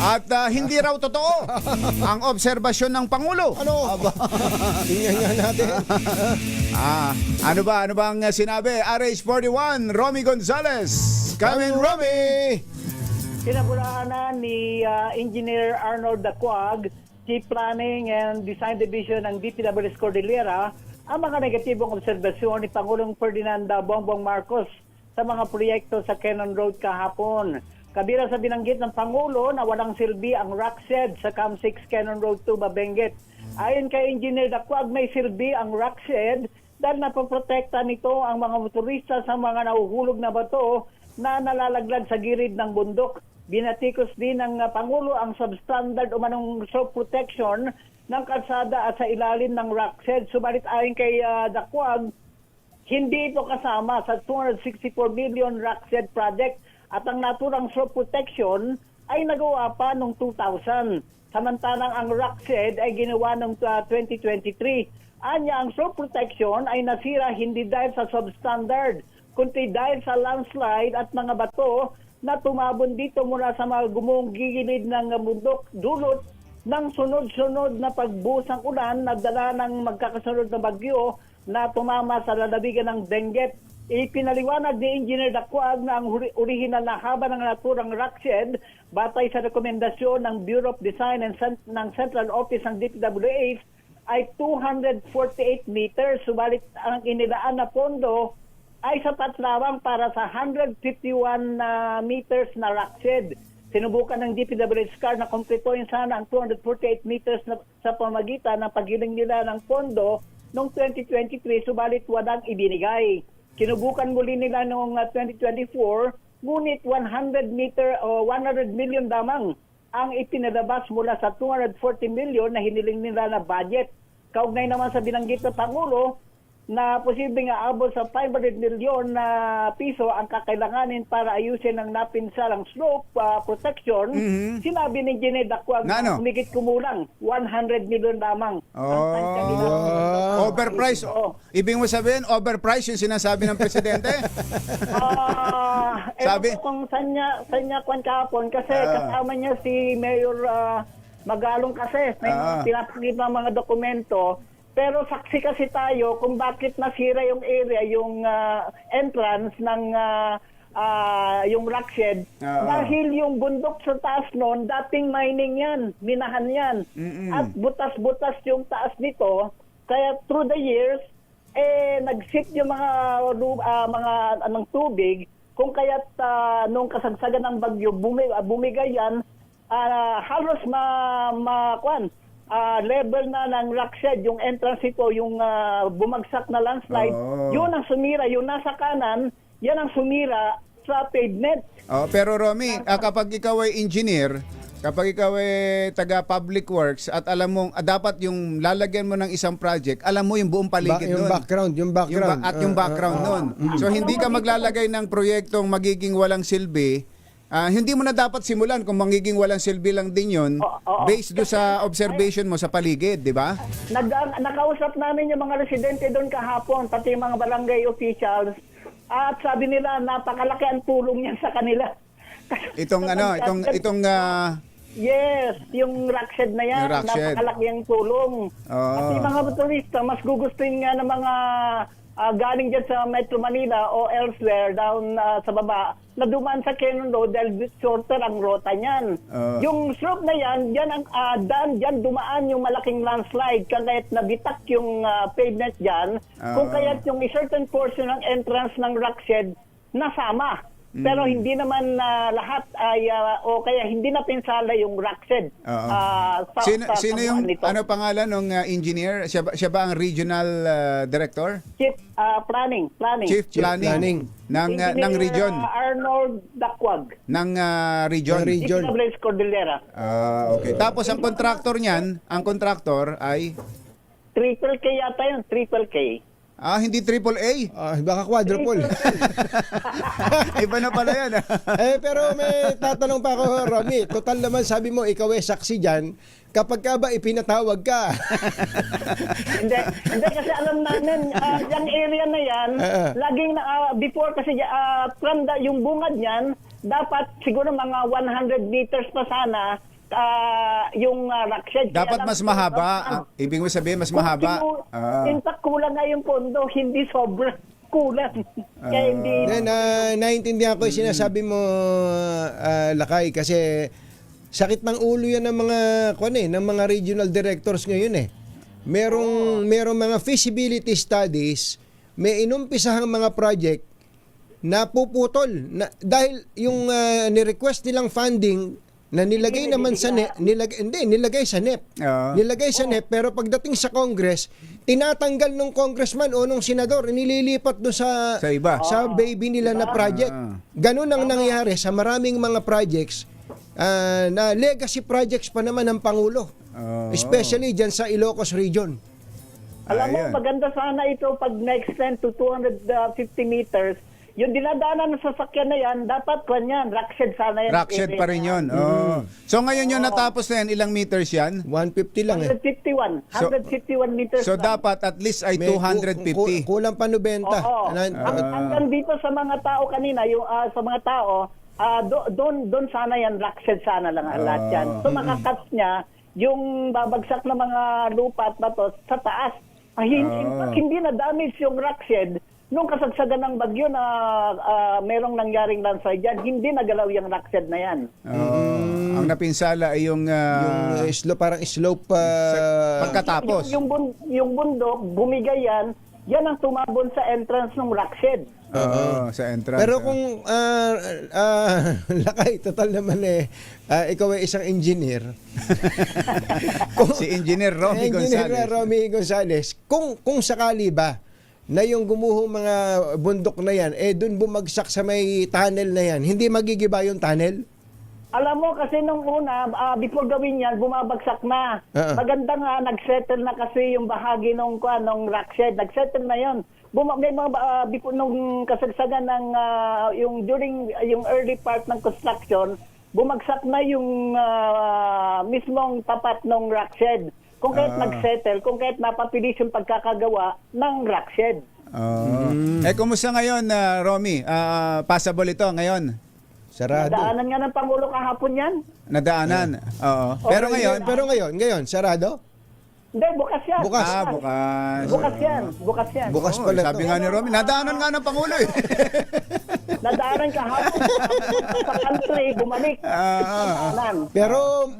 At hindi raw totoo ang obserbasyon ng Pangulo. Ano? Tingnan nga natin. Ano ba ang sinabi? RH41, Romy Gonzales. Come in, Romy! Pinabulaanan ni Engineer Arnold Dacuag, Chief Planning and Design Division ng DPWH Cordillera, ang mga negatibong obserbasyon ni Pangulong Ferdinand Bongbong Marcos sa mga proyekto sa Cannon Road kahapon. Kabila sa binanggit ng Pangulo na walang silbi ang rock shed sa CAM6 Cannon Road 2 Benguet. Ayon kay Engineer Dacuag, may silbi ang rock shed dahil napoprotekta nito ang mga motorista sa mga nahuhulog na bato na nalalaglag sa gilid ng bundok. Binatikos din ng Pangulo ang substandard o manong slope protection ng kalsada at sa ilalim ng rock shed. Subalit ayon kay Dacuag, hindi ito kasama sa 264 million rock shed project at ang naturang slope protection ay nagawa pa noong 2000. Samantalang ang rock shed ay ginawa noong 2023. Anya, ang slope protection ay nasira hindi dahil sa substandard, kundi dahil sa landslide at mga bato na tumabon dito mula sa mga gumugilid ng bundok dulot ng sunod-sunod na pagbusang ulan na dala ng magkakasunod na bagyo na tumama sa lalawigan ng Benguet. Ipinaliwanag ni Engineer Dacuag na ang orihinal na haba ng naturang rock shed batay sa rekomendasyon ng Bureau of Design and ng Central Office ng DPWH ay 248 meters. Subalit ang inilaan na pondo ay sapat lamang para sa 151 meters na rock shed. Sinubukan ng DPWH CAR na kumpletuhin sana ang 248 meters na, sa pamagitan ng paggiling nila ng pondo noong 2023, subalit walang ibinigay. Sinubukan muli nila noong 2024, ngunit 100 million lamang ang ipinalabas mula sa 240 million na hiniling nila na budget. Kaugnay naman sa binanggit ng Pangulo, na posibleng aabot sa 500 milyon na piso ang kakailanganin para ayusin ang napinsalang slope protection. Sinabi ni Engineer Dacuag na humigit kumulang 100 milyon lamang. Overprice. Ibig mo sabihin, overprice yung sinasabi ng Presidente? Sabi kung sanya kwan kahapon kasi kasama niya si Mayor Magalong kasi may pinapakita mga dokumento. Pero saksi kasi tayo kung bakit nasira yung area, yung entrance ng yung rock shed. Dahil yung bundok sa taas noon, dating mining yan, minahan yan. At butas-butas yung taas nito. Kaya through the years, nag-sit yung mga tubig. Kung kaya't nung kasagsagan ng bagyo, bumigay yan, halos level na ng rock shed, yung entrance ito, yung bumagsak na landslide, yun ang sumira. Yung nasa kanan, yan ang sumira sa pavement. Pero Romy, kapag ikaw ay engineer, kapag ikaw ay taga public works at alam mo, dapat yung lalagyan mo ng isang project, alam mo yung buong paligid nun. Yung background. Yung background nun. So hindi ka maglalagay ng proyektong magiging walang silbi. Hindi mo na dapat simulan kung magiging walang silbi lang din yun based do sa observation mo sa paligid, di ba? Nakausap namin yung mga residente doon kahapon, pati yung mga barangay officials, at sabi nila napakalaki ang tulong niya sa kanila. Yes, yung rock shed na yan, napakalaki ang tulong. At yung mga motorista, mas gugustuhin nga ng mga galing dyan sa Metro Manila o elsewhere down sa baba na dumaan sa Cannon Road dahil shorter ang rota niyan. Yung slope na yan, dyan dumaan yung malaking landslide kaya't nabitak yung pavement dyan. Kung kaya't yung certain portion ng entrance ng rock shed nasama. Pero hindi naman lahat ay o kaya hindi na pinsala yung rock shed. Sino yung pangalan ng engineer? Siya ba ang regional director? Chief Planning. Chief Planning ng region. Arnold Dacuag. Ng region. DPWH Cordillera. Okay. Tapos ang contractor niyan, ay Triple K yata yun, Triple K. Hindi AAA. Baka quadruple. Iba na pala yan. Pero may tatanong pa ako, Romy. Total naman sabi mo, ikaw ay saksi dyan. Kapag ka ba ipinatawag ka? hindi kasi alam namin, yung area na yan, laging before kasi yung bungad niyan, dapat siguro mga 100 meters pa sana yung rock shed. Dapat Kaya mas mahaba. Ibig mo sabihin, mas mahaba. In fact, kulang nga yung pondo, hindi sobrang kulang. Kaya hindi... Naintindihan ko yung sinasabi mo, Lakay, kasi sakit ng ulo yan ng mga regional directors ngayon eh. Merong mga feasibility studies, may inumpisahang mga project na puputol dahil yung ni-request nilang funding na nilagay naman sa NEP, nilagay sa NEP. Nilagay sa NEP, pero pagdating sa Congress, tinatanggal ng congressman o ng senador, nililipat do sa iba. Sa baby nila na project. Ganun ang nangyari sa maraming mga projects na legacy projects pa naman ng Pangulo. Especially dyan sa Ilocos region. Alam mo, maganda sana ito pag na-extend to 250 meters. Yung dinadaanan ng sasakyan na yan, dapat kanyan, rock shed sana yan. Rock shed pa rin yun. So ngayon yung natapos na yan, ilang meters yan? 150 lang eh. 151 meters So lang. dapat at least ay 250. Kulang pa 90. Oo. Hanggang dito sa mga tao kanina, yung sa mga tao, doon sana yan, rock shed sana lang ang lahat yan. So makakat niya yung babagsak na mga lupa at bato sa taas. Hindi na damage yung rock shed. Nung kasagsagan ng bagyo na merong nangyaring landslide dyan, hindi nagalaw yung rock shed na yan. Ang napinsala ay yung Parang slope pagkatapos. Yung bundok, bumigay yan, yan ang tumabon sa entrance ng rock shed. Sa entrance. Pero kung Lakay, total naman ikaw ay isang engineer. Si Engineer Romy Engineer Gonzales. Romy Gonzales, kung sakali ba na yung gumuhong mga bundok na yan, dun bumagsak sa may tunnel na yan, hindi magigiba yung tunnel? Alam mo, kasi nung una, before gawin yan, bumabagsak na. Maganda nga, nag-settle na kasi yung bahagi nung rock shed. Nag-settle na yun. May mga, nung kasagsagan ng, yung early part ng construction, bumagsak na yung mismong tapat ng rock shed. Kung kahit nag-settle, kung kahit napabilis yung pagkakagawa ng rock shed. Kumusta ngayon, Romy? Passable ito ngayon? Sarado. Nadaanan nga ng Pangulo kahapon yan. Nadaanan. Oo. Pero ngayon, sarado? Hindi, bukas yan. Bukas. Bukas. Bukas yan. Bukas pala Sabi nga ni Romy, nadaanan nga ng Pangulo eh. Nadaanan kahapon. Sa country, bumalik. Pero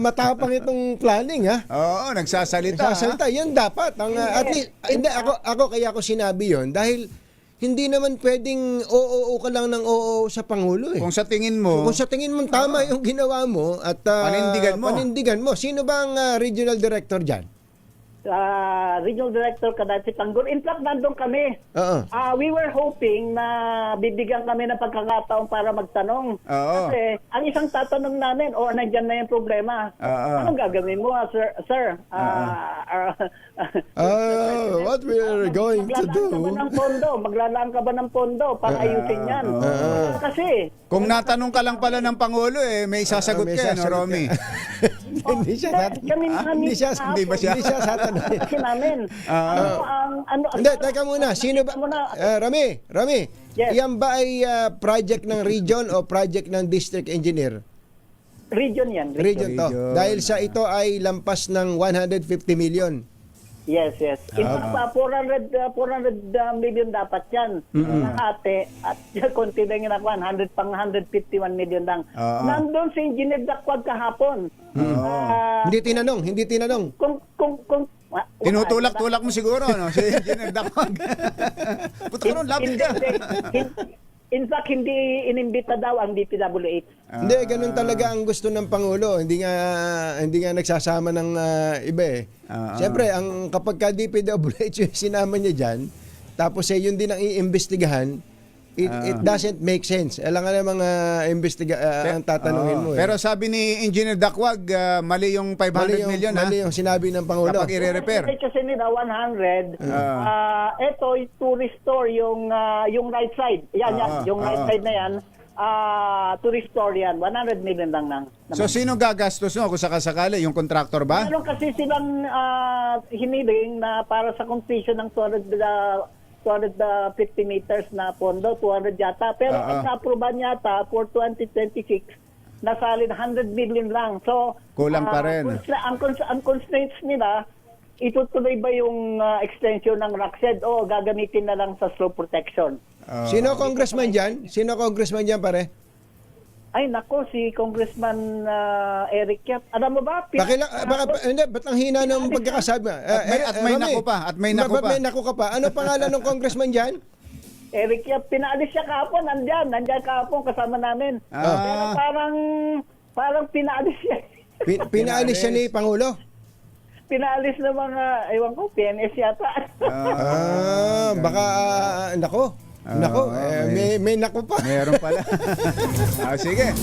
matapang itong planning, ha? Oo, nagsasalita. Yan dapat. At least, hindi, ako kaya ako sinabi yon dahil hindi naman pwedeng oo ka lang ng oo sa Pangulo eh. Kung sa tingin mo tama yung ginawa mo at panindigan mo. Sino ba ang regional director dyan? Regional Director Kadachi Tanggol. In fact, nandun kami. We were hoping na bibigyan kami ng pagkakataon para magtanong. Kasi ang isang tatanong namin, nandyan na yung problema. Anong gagawin mo, sir? What we are going to do? Maglalaan ka ba ng pondo para ayusin yan? Kasi kung natanong ka lang pala ng Pangulo may sasagot ka, no, Romy? Hindi siya Hindi ba siya? Hindi siya satanungin. Kasi namin. Hindi, teka muna. Sino ba? Rami, Yes. yan ba ay project ng region o project ng district engineer? Region yan. Region to. Region. Dahil sa ito ay lampas ng 150 million. Yes. In fact, 400 million dapat yan. Nahati. At konti lang yung nakuha, 151 million lang. Nandun si Engineer Dakwag kahapon. Hindi tinanong. Kung Tinutulak-tulak mo siguro, no? Si Engineer Dakwag. Puto ko nun, lapit ka. In fact, hindi inimbita daw ang DPWH. Hindi, ganun talaga ang gusto ng Pangulo. Hindi nga nagsasama ng iba eh. Siyempre, kapag ka DPWH yung sinama niya dyan, tapos yun din ang iimbestigahan, it doesn't make sense. Alam nga mga ang tatanungin mo. Pero sabi ni Engineer Dakwag, mali yung 500 million, ha? Mali yung sinabi ng Pangulo. Kapag i-repair. Kasi nila 100, ito to restore yung right side. Yan, yung right side na yan, to restore yan. 100 million lang naman. So, sino gagastos no kung sakasakali? Yung contractor ba? Meron kasi silang hiniling na para sa completion ng 250 meters na pondo, 200 yata. Pero ang na-approvean yata for 2026 nasalin 100 million lang. So, Kulang pa rin. Ang constraints nila, itutuloy ba yung extension ng RACSED o gagamitin na lang sa slope protection? Sino congressman dyan? Sino congressman dyan, pare? Ay, nako, si Congressman Eric Yap. Alam mo ba? Hindi, ba't ang hina ng pagkakasabi? At may Rami, naku pa, at may naku ba't pa. may naku ka pa? Ano pangalan ng congressman dyan? Eric Yap, pinaalis siya kahapon. Nandyan kahapon kasama namin. Pero parang pinaalis siya. Pinaalis siya ni Pangulo? Pinaalis ng mga, ewan ko, PNS yata. Baka, nako. Nako, may nako pa. Meron pala. Sige.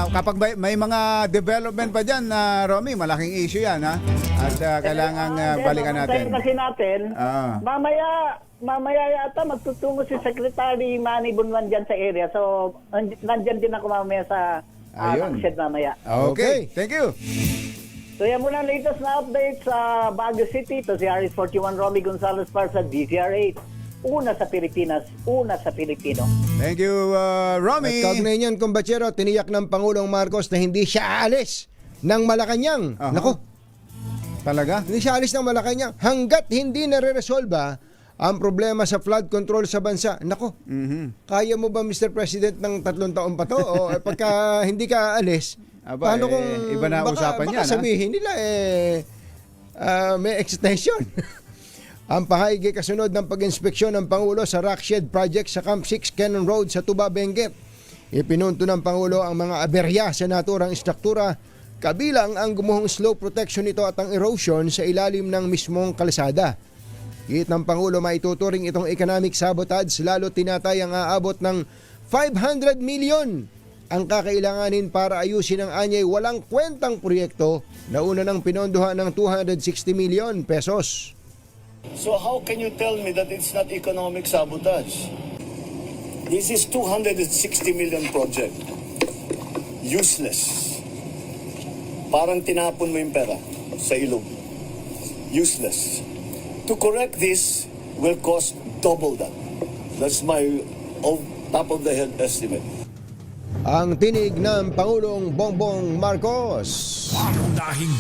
Kapag may mga development pa dyan, Romy, malaking issue yan, ha? At kailangan balikan natin. Kasi natin, mamaya yata magtutungo si Secretary Manny Bunwan dyan sa area. So, nandyan din ako mamaya sa shed mamaya. Okay. Thank you. So, yan muna ang latest na update sa Baguio City. Ito si Aris 41 Romy Gonzalez para sa DZRH. Una sa Pilipinas, una sa Pilipino. Thank you, Romy. At kaugnay niyan, kumbachero, tiniyak ng Pangulong Marcos na hindi siya aalis ng Malacanang. Nako, Talaga? hindi siya aalis ng Malacanang hanggat hindi nare-resolba ang problema sa flood control sa bansa. Nako, kaya mo ba, Mr. President, ng 3 taon pa to? O pagka hindi ka aalis, Aba, paano kung iba na usapan yan, baka sabihin nila, may extension. Ang pahayag kasunod ng pag-inspeksyon ng Pangulo sa rock shed project sa Camp 6 Cannon Road sa Tuba, Benguet. Ipinunto ng Pangulo ang mga aberya sa naturang istruktura, kabilang ang gumuhong slope protection nito at ang erosion sa ilalim ng mismong kalsada. Git ng Pangulo, maituturing itong economic sabotage, lalo tinatay ang aabot ng 500 million ang kakailanganin para ayusin ang anyay walang kwentang proyekto na una ng pinondohan ng 260 million pesos. So how can you tell me that it's not economic sabotage? This is 260 million project. Useless. Parang tinapon mo yung pera sa ilog. Useless. To correct this will cost double that. That's my top of the head estimate. Ang tinig ng Pangulong Bongbong Marcos. Pangunahing